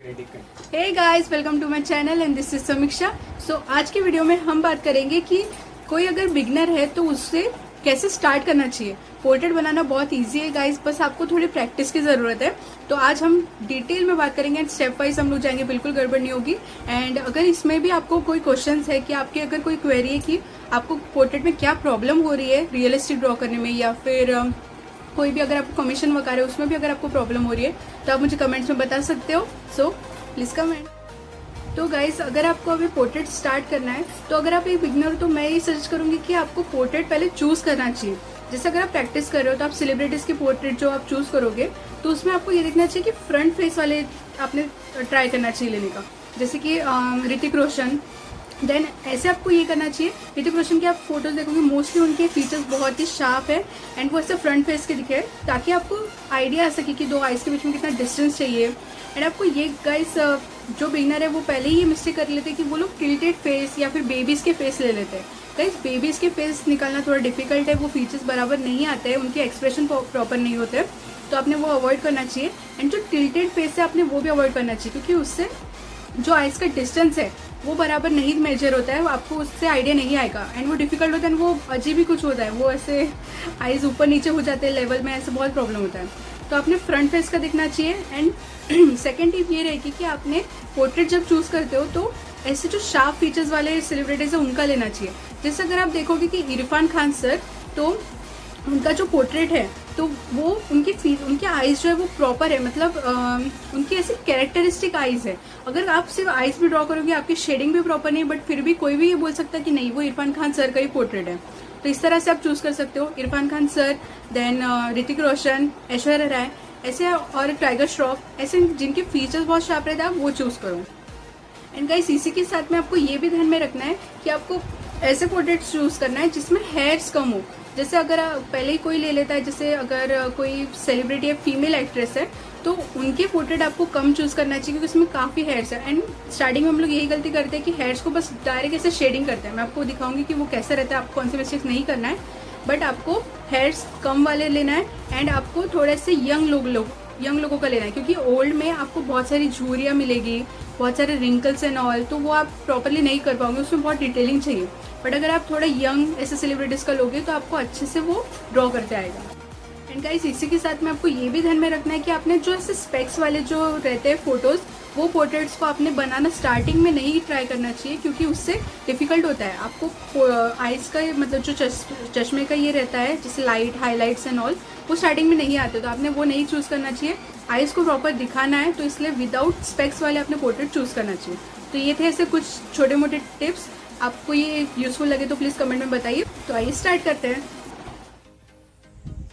Hey guys, welcome to my channel and this is Samiksha. So आज की video में हम बात करेंगे कि कोई अगर बिगनर है तो उससे कैसे स्टार्ट करना चाहिए। पोर्ट्रेट बनाना बहुत इजी है गाइस, बस आपको थोड़ी प्रैक्टिस की ज़रूरत है। तो आज हम डिटेल में बात करेंगे एंड स्टेप वाइज हम लोग जाएंगे, बिल्कुल गड़बड़ नहीं होगी। एंड अगर इसमें भी आपको कोई क्वेश्चन है कि आपकी अगर कोई क्वेरी है कि आपको पोर्ट्रेट में क्या प्रॉब्लम हो रही है रियलिस्टिक ड्रॉ करने में, या फिर कोई भी अगर आपको कमीशन वगैरह है उसमें भी अगर आपको प्रॉब्लम हो रही है, तो आप मुझे कमेंट्स में बता सकते हो। So please comment. तो गाइस, अगर आपको अभी पोर्ट्रेट स्टार्ट करना है, तो अगर आप एक बिगनर हो तो मैं ये सजेस्ट करूंगी कि आपको पोर्ट्रेट पहले चूज करना चाहिए। जैसे अगर आप प्रैक्टिस कर रहे हो तो आप सेलिब्रिटीज की पोर्ट्रेट जो आप चूज करोगे, तो उसमें आपको ये देखना चाहिए कि फ्रंट फेस वाले आपने ट्राई करना चाहिए लेने का। जैसे कि ऋतिक रोशन, देन ऐसे आपको ये करना चाहिए। ऋतिक रोशन की आप फोटोज देखोगे, मोस्टली उनके फीचर्स बहुत ही शार्प है एंड वो ऐसे फ्रंट फेस के दिखे, ताकि आपको आइडिया आ सके कि दो आइज के बीच में कितना डिस्टेंस चाहिए। एंड आपको ये गाइस, जो बिगनर है वो पहले ही ये मिस्टेक कर लेते हैं कि वो लोग टिल्टेड फेस या फिर बेबीज के फेस ले लेते हैं। गाइस, बेबीज के फेस निकालना थोड़ा डिफिकल्ट है, वो फीचर्स बराबर नहीं आते हैं, उनके एक्सप्रेशन प्रॉपर नहीं होते, तो आपने वो अवॉइड करना चाहिए। एंड जो टिल्टेड फेस है आपने वो भी अवॉइड करना चाहिए, क्योंकि उससे जो आइज का डिस्टेंस है वो बराबर नहीं मेजर होता है, आपको उससे आइडिया नहीं आएगा एंड वो डिफिकल्ट होता है एंड वो अजीब ही कुछ होता है, वो ऐसे आइज ऊपर नीचे हो जाते हैं लेवल में, ऐसे बहुत प्रॉब्लम होता है। तो आपने फ्रंट फेस का देखना चाहिए। एंड सेकेंड टिप ये रहेगी कि आपने पोर्ट्रेट जब चूज करते हो तो ऐसे जो शार्प फीचर्स वाले सेलिब्रिटीज है उनका लेना चाहिए। जैसे अगर आप देखोगे कि इरफान खान सर, तो उनका जो पोर्ट्रेट है तो वो उनके आईज जो है वो प्रॉपर है, मतलब उनकी ऐसी कैरेक्टरिस्टिक आईज है। अगर आप सिर्फ आईज भी ड्रॉ करोगे, आपकी शेडिंग भी प्रॉपर नहीं, बट फिर भी कोई भी ये बोल सकता है कि नहीं वो इरफान खान सर का ही पोर्ट्रेट है। तो इस तरह से आप चूज कर सकते हो, इरफान खान सर, देन ऋतिक रोशन, ऐश्वर्या राय, ऐसे, और टाइगर श्रॉफ, ऐसे जिनके फीचर्स बहुत शार्प रहते हैं आप वो चूज करो। एंड गाइस, इसी के साथ में आपको ये भी ध्यान में रखना है कि आपको ऐसे पोर्ट्रेट चूज करना है जिसमें हेयर्स कम हो। जैसे अगर पहले ही कोई ले लेता है, जैसे अगर कोई सेलिब्रिटी है, फीमेल एक्ट्रेस है, तो उनके पोर्ट्रेट आपको कम चूज करना चाहिए, क्योंकि उसमें काफी हेयर्स है। एंड स्टार्टिंग में हम लोग यही गलती करते हैं कि हेयर्स को बस डायरेक्ट ऐसे शेडिंग करते हैं। मैं आपको दिखाऊंगी कि वो कैसे रहता है, आपको कौन से मिस्टेक्स नहीं करना है, बट आपको हेयर्स कम वाले लेना है। एंड आपको थोड़े से यंग लोगों का लेना है, क्योंकि ओल्ड में आपको बहुत सारी झुर्रियाँ मिलेगी, बहुत सारे रिंकल्स एंड ऑल, तो वो आप प्रॉपरली नहीं कर पाओगे, उसमें बहुत डिटेलिंग चाहिए। बट अगर आप थोड़ा यंग ऐसे सेलिब्रिटीज का लोगे तो आपको अच्छे से वो ड्रॉ करते आएगा। एंड गाइस, इसी के साथ में आपको ये भी ध्यान में रखना है कि आपने जो ऐसे स्पेक्स वाले जो रहते हैं फोटोज, वो पोर्ट्रेट्स को आपने बनाना स्टार्टिंग में नहीं ट्राई करना चाहिए, क्योंकि उससे डिफिकल्ट होता है। आपको आइज का मतलब जो चश्मे का ये रहता है, जैसे लाइट हाईलाइट्स एंड ऑल, वो स्टार्टिंग में नहीं आते, तो आपने वो नहीं चूज करना चाहिए। आइज को प्रॉपर दिखाना है, तो इसलिए विदाउट स्पेक्स वाले आपने पोर्ट्रेट चूज करना चाहिए। तो ये थे ऐसे कुछ छोटे मोटे टिप्स। आपको ये यूजफुल लगे तो प्लीज़ कमेंट में बताइए। तो आइए स्टार्ट करते हैं।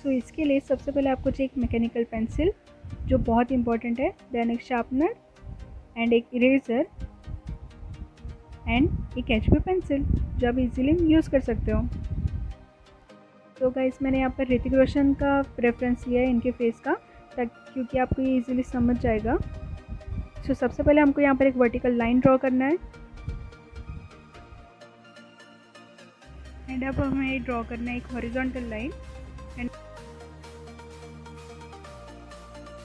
तो इसके लिए सबसे पहले आपको चाहिए एक मैकेनिकल पेंसिल जो बहुत इंपॉर्टेंट है, देन एक शार्पनर एंड एक इरेजर एंड एक एचबी पेंसिल जो आप इजीली यूज़ कर सकते हो। तो गाइस, मैंने यहाँ पर ऋतिक रोशन का रेफरेंस लिया है इनके फेस का, क्योंकि आपको ये इजीली समझ जाएगा। तो सबसे पहले हमको यहाँ पर एक वर्टिकल लाइन ड्रॉ करना है एंड अब हमें ड्रॉ करना है एक हॉरिजॉन्टल लाइन। एंड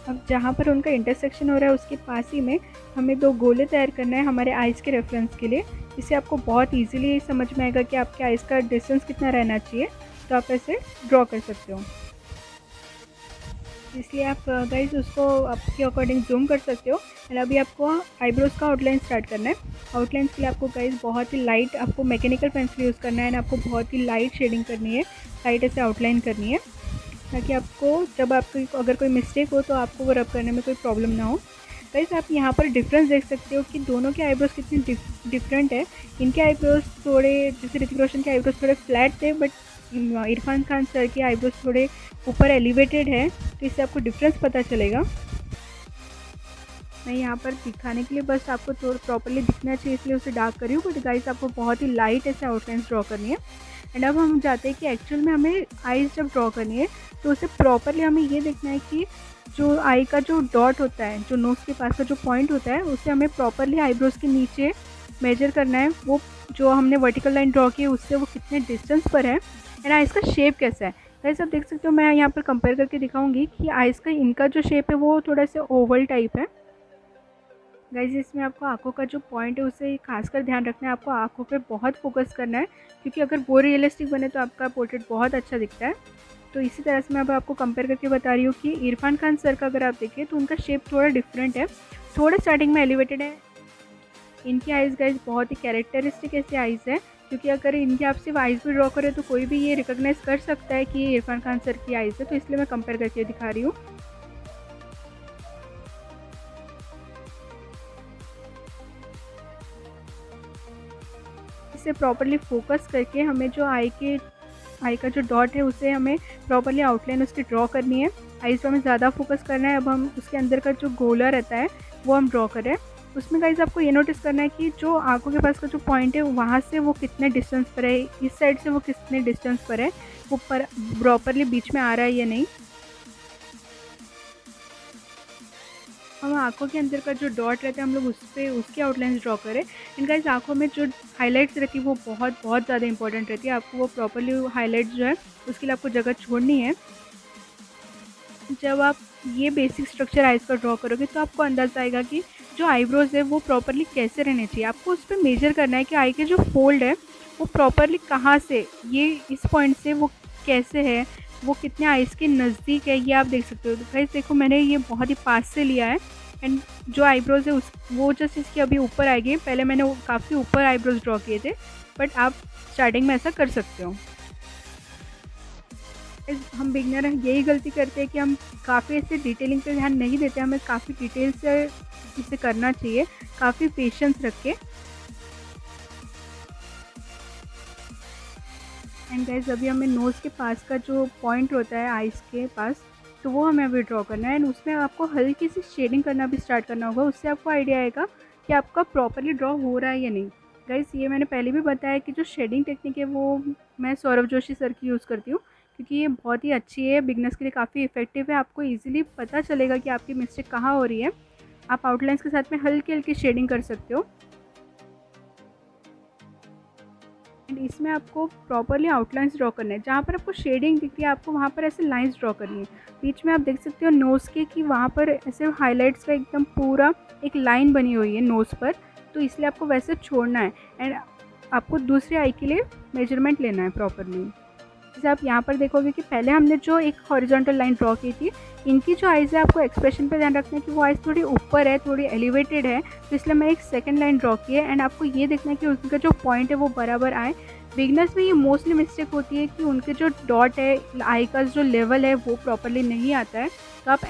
अब जहाँ पर उनका इंटरसेक्शन हो रहा है उसके पास ही में हमें दो गोले तैयार करना है हमारे आइज़ के रेफरेंस के लिए। इससे आपको बहुत इजीली समझ में आएगा कि आपके आइज़ का डिस्टेंस कितना रहना चाहिए, तो आप ऐसे ड्रॉ कर सकते हो। इसलिए आप गाइस उसको आपके अकॉर्डिंग जूम कर सकते हो। एंड अभी आपको आईब्रोज का आउटलाइन स्टार्ट करना है। आउटलाइन के लिए आपको गाइस बहुत ही लाइट, आपको मैकेनिकल पेंसिल यूज़ करना है एंड आपको बहुत ही लाइट शेडिंग करनी है, लाइट ऐसे आउटलाइन करनी है, ताकि आपको जब आपको अगर कोई मिस्टेक हो तो आपको वो रब करने में कोई प्रॉब्लम ना हो। गाइस, आप यहाँ पर डिफरेंस देख सकते हो कि दोनों के आईब्रोज कितने डिफरेंट है। इनके आईब्रोज थोड़े, जैसे ऋतिक रोशन के आईब्रोज थोड़े फ्लैट थे, बट इरफान खान सर के आईब्रोज थोड़े ऊपर एलिवेटेड है, तो इससे आपको डिफरेंस पता चलेगा। मैं यहाँ पर दिखाने के लिए बस आपको तो प्रॉपरली दिखना चाहिए इसलिए उसे डार्क करी हूँ, बट गाइस आपको बहुत ही लाइट ऐसे आउटलाइंस ड्रॉ करनी है। एंड अब हम जाते हैं कि एक्चुअल में हमें आईज जब ड्रॉ करनी है तो उसे प्रॉपरली हमें ये देखना है कि जो आई का जो डॉट होता है, जो नोज़ के पास का जो पॉइंट होता है, उसे हमें प्रॉपरली आईब्रोज के नीचे मेजर करना है। वो जो हमने वर्टिकल लाइन ड्रॉ की है उससे वो कितने डिस्टेंस पर है एंड आइज़ का शेप कैसा है। गाइस, आप देख सकते हो, मैं यहाँ पर कंपेयर करके दिखाऊंगी कि आइज़ का इनका जो शेप है वो थोड़ा सा ओवल टाइप है गाइस इसमें आपको आँखों का जो पॉइंट है उसे खासकर ध्यान रखना है, आपको आँखों पे बहुत फोकस करना है, क्योंकि अगर वो रियलिस्टिक बने तो आपका पोर्ट्रेट बहुत अच्छा दिखता है। तो इसी तरह से मैं अब आपको कंपेयर करके बता रही हूँ कि इरफान खान सर का अगर आप देखें तो उनका शेप थोड़ा डिफरेंट है, थोड़ा स्टार्टिंग में एलिवेटेड है। इनकी आइज़ गाइस बहुत ही कैरेक्टरिस्टिक ऐसी आइज़ है, क्योंकि अगर इनकी आप सिर्फ आइज़ भी ड्रॉ करें तो कोई भी ये रिकॉग्नाइज़ कर सकता है कि ये इरफान खान सर की आइज़ है, तो इसलिए मैं कंपेयर करके दिखा रही हूँ। इसे प्रॉपर्ली फोकस करके हमें जो आई का जो डॉट है उसे हमें प्रॉपर्ली आउटलाइन उसकी ड्रॉ करनी है। आइज़ पे हमें ज़्यादा फोकस करना है। अब हम उसके अंदर का जो गोला रहता है वो हम ड्रॉ करें। उसमें गाइस आपको ये नोटिस करना है कि जो आंखों के पास का जो पॉइंट है वहाँ से वो कितने डिस्टेंस पर है, इस साइड से वो कितने डिस्टेंस पर है, वो प्रॉपर्ली बीच में आ रहा है या नहीं। हम आँखों के अंदर का जो डॉट रहता है हम लोग उस पर उसकी आउटलाइंस ड्रॉ करें। इन गाइस आँखों में जो हाइलाइट्स रहती है वो बहुत ज़्यादा इंपॉर्टेंट रहती है। आपको वो प्रॉपर्ली हाईलाइट्स जो है उसके लिए आपको जगह छोड़नी है। जब आप ये बेसिक स्ट्रक्चर आइज़ का ड्रॉ करोगे तो आपको अंदाज़ा आएगा कि जो आईब्रोज़ है वो प्रॉपर्ली कैसे रहने चाहिए। आपको उस पर मेजर करना है कि आई के जो फोल्ड है वो प्रॉपर्ली कहाँ से, ये इस पॉइंट से वो कैसे है, वो कितने आइज़ के नज़दीक है, ये आप देख सकते हो। तो गाइस देखो मैंने ये बहुत ही पास से लिया है एंड जो आईब्रोज़ है उस वो जस्ट इसके अभी ऊपर आएगी। पहले मैंने वो काफ़ी ऊपर आईब्रोज़ ड्रॉ किए थे, बट आप स्टार्टिंग में ऐसा कर सकते हो। हम बिगनर यही गलती करते हैं कि हम काफ़ी ऐसे डिटेलिंग पे ध्यान नहीं देते, हमें काफ़ी डिटेल से इसे करना चाहिए, काफ़ी पेशेंस रख के। एंड गाइस अभी हमें नोज़ के पास का जो पॉइंट होता है आइज़ के पास, तो वो हमें अभी ड्रॉ करना है एंड उसमें आपको हल्की सी शेडिंग करना भी स्टार्ट करना होगा। उससे आपको आइडिया आएगा कि आपका प्रॉपर्ली ड्रॉ हो रहा है या नहीं। गाइस ये मैंने पहले भी बताया कि जो शेडिंग टेक्निक है वो मैं सौरभ जोशी सर की यूज़ करती हूँ, क्योंकि ये बहुत ही अच्छी है, बिगनर्स के लिए काफ़ी इफेक्टिव है। आपको ईजिली पता चलेगा कि आपकी मिस्टेक कहाँ हो रही है। आप आउटलाइंस के साथ में हल्की हल्की शेडिंग कर सकते हो एंड इसमें आपको प्रॉपर्ली आउटलाइंस ड्रॉ करना है। जहाँ पर आपको शेडिंग दिखती है आपको वहाँ पर ऐसे लाइंस ड्रॉ करनी है। बीच में आप देख सकते हो नोज़ के कि वहाँ पर ऐसे हाइलाइट्स का एकदम पूरा एक लाइन बनी हुई है नोज़ पर, तो इसलिए आपको वैसे छोड़ना है एंड आपको दूसरी आई के लिए मेजरमेंट लेना है प्रॉपर्ली। जैसे आप यहाँ पर देखोगे कि पहले हमने जो एक हॉरिजॉन्टल लाइन ड्रॉ की थी, इनकी जो आइज़ है आपको एक्सप्रेशन पे ध्यान रखना है कि वो आइज़ थोड़ी ऊपर है, थोड़ी एलिवेटेड है, तो इसलिए मैं एक सेकंड लाइन ड्रॉ की है एंड आपको ये देखना है कि उनका जो पॉइंट है वो बराबर आए। बिगनर्स में ये मोस्टली मिस्टेक होती है कि उनके जो डॉट है, आई का जो लेवल है वो प्रॉपरली नहीं आता है। तो आप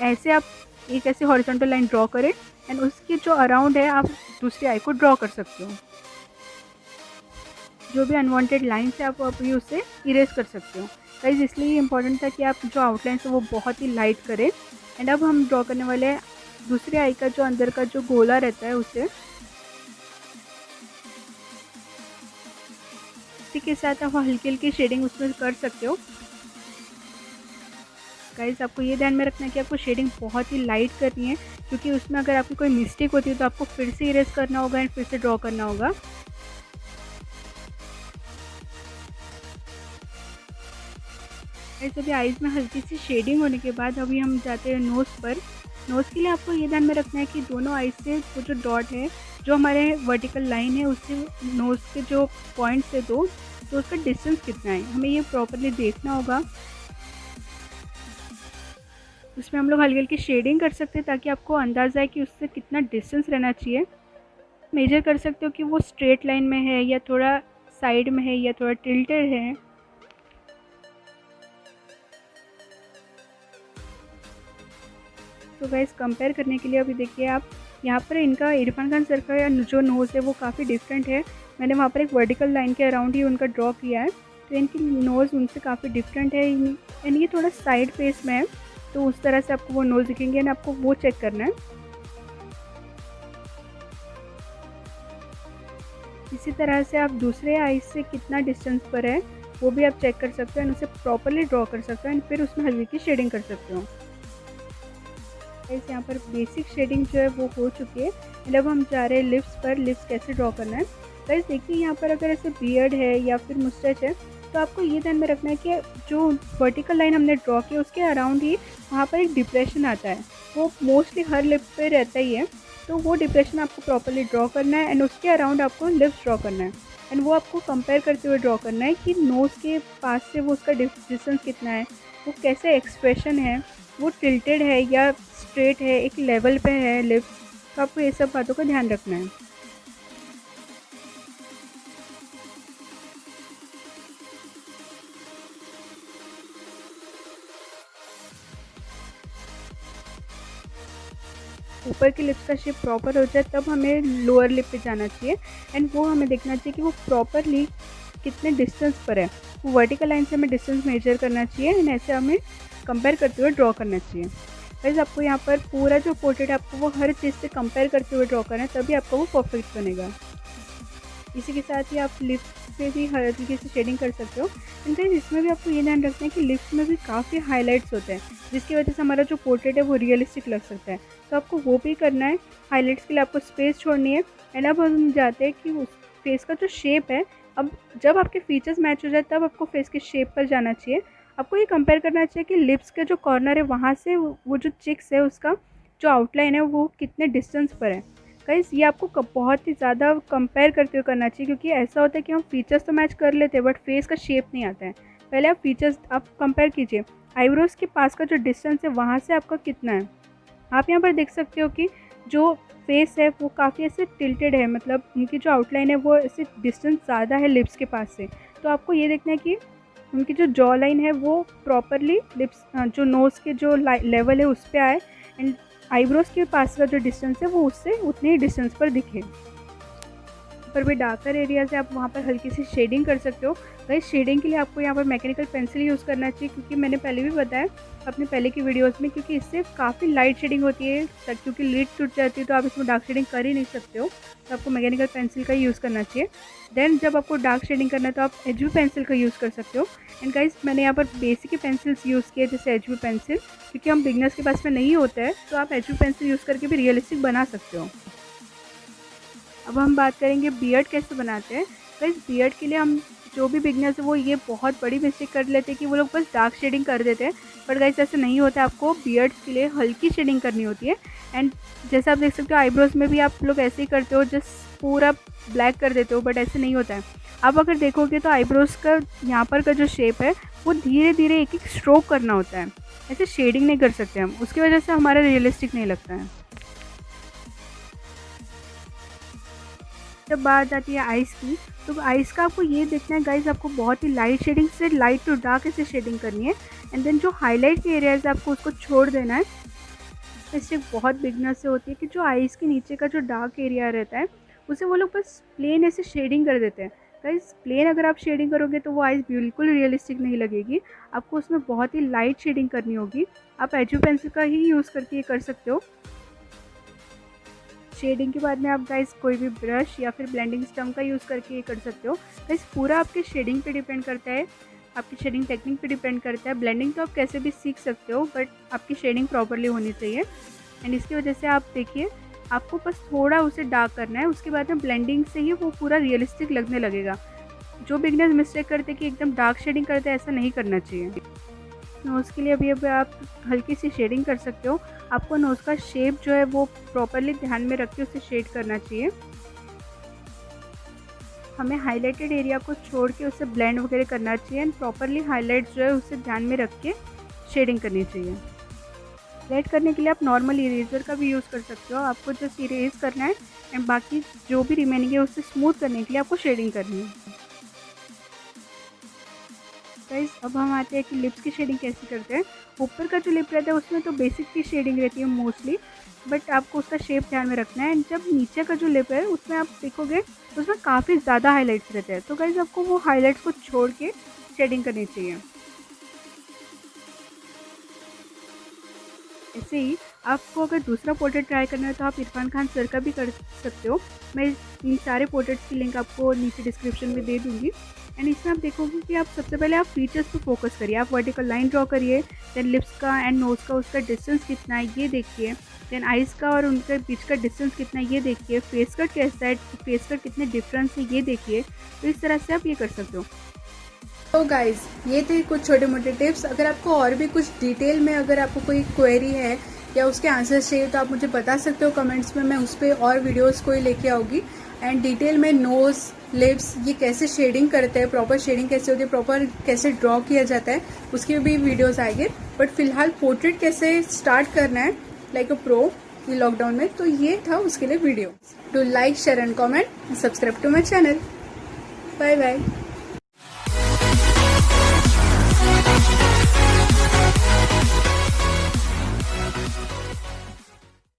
एक ऐसे हॉरिजॉन्टल लाइन ड्रॉ करें एंड उसके जो अराउंड है आप दूसरी आई को ड्रॉ कर सकते हो। जो भी अनवांटेड लाइन्स है आप अभी उससे इरेज कर सकते हो। गाइस इसलिए इम्पॉर्टेंट था कि आप जो आउटलाइंस है वो बहुत ही लाइट करें। एंड अब हम ड्रॉ करने वाले हैं दूसरे आई का जो अंदर का जो गोला रहता है उसे। इसी के साथ आप हल्की हल्की शेडिंग उसमें कर सकते हो। गाइस आपको ये ध्यान में रखना है कि आपको शेडिंग बहुत ही लाइट करनी है, क्योंकि उसमें अगर आपकी कोई मिस्टेक होती है तो आपको फिर से इरेज करना होगा एंड फिर से ड्रॉ करना होगा। अभी आइज़ में हल्की सी शेडिंग होने के बाद अभी हम जाते हैं नोज़ पर। नोज़ के लिए आपको ये ध्यान में रखना है कि दोनों आइज़ से वो जो डॉट है, जो हमारे वर्टिकल लाइन है उससे नोज़ के जो पॉइंट्स है दो, तो उसका डिस्टेंस कितना है हमें ये प्रॉपर्ली देखना होगा। उसमें हम लोग हल्की हल्की शेडिंग कर सकते हैं ताकि आपको अंदाज़ा है कि उससे कितना डिस्टेंस रहना चाहिए। मेजर कर सकते हो कि वो स्ट्रेट लाइन में है या थोड़ा साइड में है या थोड़ा टिल्टेड है। तो गाइस कंपेयर करने के लिए अभी देखिए आप यहाँ पर इनका इरफान खान सर का जो नोज़ है वो काफ़ी डिफरेंट है। मैंने वहाँ पर एक वर्टिकल लाइन के अराउंड ही उनका ड्रॉ किया है, तो इनकी नोज़ उनसे काफ़ी डिफरेंट है एंड ये थोड़ा साइड फेस में है, तो उस तरह से आपको वो नोज़ दिखेंगे एंड आपको वो चेक करना है। इसी तरह से आप दूसरे आइज से कितना डिस्टेंस पर है वो भी आप चेक कर सकते हो एंड उसे प्रॉपरली ड्रॉ कर सकते हो एंड फिर उसमें हल्की की शेडिंग कर सकते हो। यहाँ पर बेसिक शेडिंग जो है वो हो चुकी है। अब हम जा रहे हैं लिप्स पर। लिप्स कैसे ड्रॉ करना है। गाइस देखिए यहाँ पर अगर ऐसे बियर्ड है या फिर मुस्टैच है तो आपको ये ध्यान में रखना है कि जो वर्टिकल लाइन हमने ड्रॉ की उसके अराउंड ही वहाँ पर एक डिप्रेशन आता है, वो मोस्टली हर लिप पे रहता ही है। तो वो डिप्रेशन आपको प्रॉपरली ड्रॉ करना है एंड उसके अराउंड आपको लिप्स ड्रॉ करना है एंड वो आपको कंपेयर करते हुए ड्रॉ करना है कि नोज़ के पास से वो उसका डिस्टेंस कितना है, वो कैसे एक्सप्रेशन है, वो टिल्टेड है या स्ट्रेट है, एक लेवल पे है लिप्स। तो आपको ये सब बातों का ध्यान रखना है। ऊपर की लिप्स का शेप प्रॉपर हो जाए तब हमें लोअर लिप पे जाना चाहिए एंड वो हमें देखना चाहिए कि वो प्रॉपरली कितने डिस्टेंस पर है। वो वर्टिकल लाइन से हमें डिस्टेंस मेजर करना चाहिए एंड ऐसे हमें कंपेयर करते हुए ड्रॉ करना चाहिए। वैसे आपको यहाँ पर पूरा जो पोर्ट्रेट है आपको वो हर चीज़ से कंपेयर करते हुए ड्रॉ करना है, तभी आपका वो परफेक्ट बनेगा। इसी के साथ ही आप लिप्स पे भी हर तरीके से शेडिंग कर सकते हो। एंड गाइस इसमें भी आपको ये ध्यान रखना है कि लिप्स में भी काफ़ी हाईलाइट्स होते हैं, जिसकी वजह से हमारा जो पोर्ट्रेट है वो रियलिस्टिक लग सकता है। तो आपको वो भी करना है। हाईलाइट्स के लिए आपको स्पेस छोड़नी है। एंड अब हम जाते हैं कि उस फेस का जो शेप है, अब जब आपके फीचर्स मैच हो जाए तब आपको फेस के शेप पर जाना चाहिए। आपको ये कंपेयर करना चाहिए कि लिप्स का जो कॉर्नर है वहाँ से वो जो चिक्स है उसका जो आउटलाइन है वो कितने डिस्टेंस पर है। गाइस ये आपको बहुत ही ज़्यादा कंपेयर करते हुए करना चाहिए, क्योंकि ऐसा होता है कि हम फीचर्स तो मैच कर लेते हैं बट फेस का शेप नहीं आता है। पहले आप फीचर्स आप कंपेयर कीजिए, आईब्रोज़ के पास का जो डिस्टेंस है वहाँ से आपका कितना है। आप यहाँ पर देख सकते हो कि जो फेस है वो काफ़ी ऐसे टिल्टेड है, मतलब उनकी जो आउटलाइन है वो ऐसे डिस्टेंस ज़्यादा है लिप्स के पास से। तो आपको ये देखना है कि उनकी जो जॉ लाइन है वो प्रॉपरली लिप्स जो नोज़ के जो लेवल है उस पर आए एंड आईब्रोज़ के पास का जो डिस्टेंस है वो उससे उतने ही डिस्टेंस पर दिखे। पर भी डार्कर एरियाज है आप वहाँ पर हल्की सी शेडिंग कर सकते हो। गाइस शेडिंग के लिए आपको यहाँ पर मैकेनिकल पेंसिल यूज़ करना चाहिए, क्योंकि मैंने पहले भी बताया अपने पहले की वीडियोस में, क्योंकि इससे काफ़ी लाइट शेडिंग होती है, क्योंकि लिड टूट जाती है तो आप इसमें डार्क शेडिंग कर ही नहीं सकते हो। तो आपको मैकेनिकल पेंसिल का यूज़ करना चाहिए। देन जब आपको डार्क शेडिंग करना है तो आप एच बी पेंसिल का यूज़ कर सकते हो। एंड गाइस मैंने यहाँ पर बेसिक पेंसिल्स यूज़ किए, जैसे एच बी पेंसिल, क्योंकि हम बिगनर्स के पास में नहीं होता है तो आप एच बी पेंसिल यूज़ करके भी रियलिस्टिक बना सकते हो। अब हम बात करेंगे बियर्ड कैसे बनाते हैं। तो इस बियर्ड के लिए हम जो भी बिगनर्स है वो ये बहुत बड़ी मिस्टेक कर लेते हैं कि वो लोग बस डार्क शेडिंग कर देते हैं, बट गाइस ऐसे नहीं होता है। आपको बियर्ड के लिए हल्की शेडिंग करनी होती है। एंड जैसे आप देख सकते हो आईब्रोज़ में भी आप लोग ऐसे ही करते हो, जस्ट पूरा ब्लैक कर देते हो, बट ऐसे नहीं होता है। आप अगर देखोगे तो आईब्रोज़ का यहाँ पर का जो शेप है वो धीरे धीरे एक एक स्ट्रोक करना होता है, ऐसे शेडिंग नहीं कर सकते हम, उसकी वजह से हमारा रियलिस्टिक नहीं लगता है। जब बात आती है आइज़ की, तो आइज़ का आपको ये देखना है गाइस, आपको बहुत ही लाइट शेडिंग से लाइट टू डार्क ऐसे शेडिंग करनी है। एंड देन जो हाईलाइट के एरियाज है आपको उसको छोड़ देना है। मिस्टेक बहुत बिगनर से होती है कि जो आइज़ के नीचे का जो डार्क एरिया रहता है उसे वो लोग बस प्लेन ऐसे शेडिंग कर देते हैं। गाइस प्लेन अगर आप शेडिंग करोगे तो वो आइज़ बिल्कुल रियलिस्टिक नहीं लगेगी, आपको उसमें बहुत ही लाइट शेडिंग करनी होगी। आप एच बी पेंसिल का ही यूज़ करके ये कर सकते हो। शेडिंग के बाद में आप गाइस कोई भी ब्रश या फिर ब्लेंडिंग स्टम्प का यूज़ करके ये कर सकते हो। गाइस पूरा आपके शेडिंग पे डिपेंड करता है, आपकी शेडिंग टेक्निक पे डिपेंड करता है। ब्लेंडिंग तो आप कैसे भी सीख सकते हो, बट आपकी शेडिंग प्रॉपरली होनी चाहिए। एंड इसकी वजह से आप देखिए आपको बस थोड़ा उसे डार्क करना है, उसके बाद में ब्लेंडिंग से ही वो पूरा रियलिस्टिक लगने लगेगा। जो बिगनर्स मिस्टेक करते हैं कि एकदम डार्क शेडिंग करते हैं, ऐसा नहीं करना चाहिए। नोज़ के लिए अभी आप हल्की सी शेडिंग कर सकते हो। आपको नोज़ का शेप जो है वो प्रॉपरली ध्यान में रख के उसे शेड करना चाहिए। हमें हाईलाइटेड एरिया को छोड़ के उसे ब्लेंड वगैरह करना चाहिए एंड प्रॉपरली हाईलाइट्स जो है उसे ध्यान में रख के शेडिंग करनी चाहिए। हाईलाइट करने के लिए आप नॉर्मल इरेजर का भी यूज़ कर सकते हो। आपको जस्ट इरेज करना है एंड बाकी जो भी रिमेनिंग है उसे स्मूथ करने के लिए आपको शेडिंग करनी है। गाइस अब हम आते हैं कि लिप्स की शेडिंग कैसे करते हैं। ऊपर का जो लिप रहता है उसमें तो बेसिक की शेडिंग रहती है मोस्टली, बट आपको उसका शेप ध्यान में रखना है। एंड जब नीचे का जो लिप है उसमें आप देखोगे उसमें काफ़ी ज़्यादा हाईलाइट्स रहते हैं, तो गाइस आपको वो हाईलाइट्स को छोड़ के शेडिंग करनी चाहिए। ऐसे ही आपको अगर दूसरा पोर्ट्रेट ट्राई करना है तो आप इरफान खान सर का भी कर सकते हो। मैं इन सारे पोर्ट्रेट्स की लिंक आपको नीचे डिस्क्रिप्शन में दे दूँगी। एंड इसमें आप देखोगे कि आप सबसे पहले आप फीचर्स पे फोकस करिए। आप वर्टिकल लाइन ड्रॉ करिए, देन लिप्स का एंड नोज़ का उसका डिस्टेंस कितना है ये देखिए, देन आइज़ का और उनके बीच का डिस्टेंस कितना है ये देखिए, फेस कट कैसा है, फेस कट कितने डिफरेंस है ये देखिए। तो इस तरह से आप ये कर सकते हो। तो गाइज ये थे कुछ छोटे मोटे टिप्स। अगर आपको और भी कुछ डिटेल में अगर आपको कोई क्वेरी है या उसके आंसर्स चाहिए तो आप मुझे बता सकते हो कमेंट्स में, मैं उस पर और वीडियोज़ कोई लेके आऊँगी। एंड डिटेल में नोज़, लिप्स, ये कैसे शेडिंग करते हैं, प्रॉपर शेडिंग कैसे होती है, प्रॉपर कैसे ड्रॉ किया जाता है, उसके भी वीडियोस आएंगे। बट फिलहाल पोर्ट्रेट कैसे स्टार्ट करना है लाइक अ प्रो ये लॉकडाउन में, तो ये था उसके लिए video. Do like, share and comment, subscribe to my channel. Bye bye.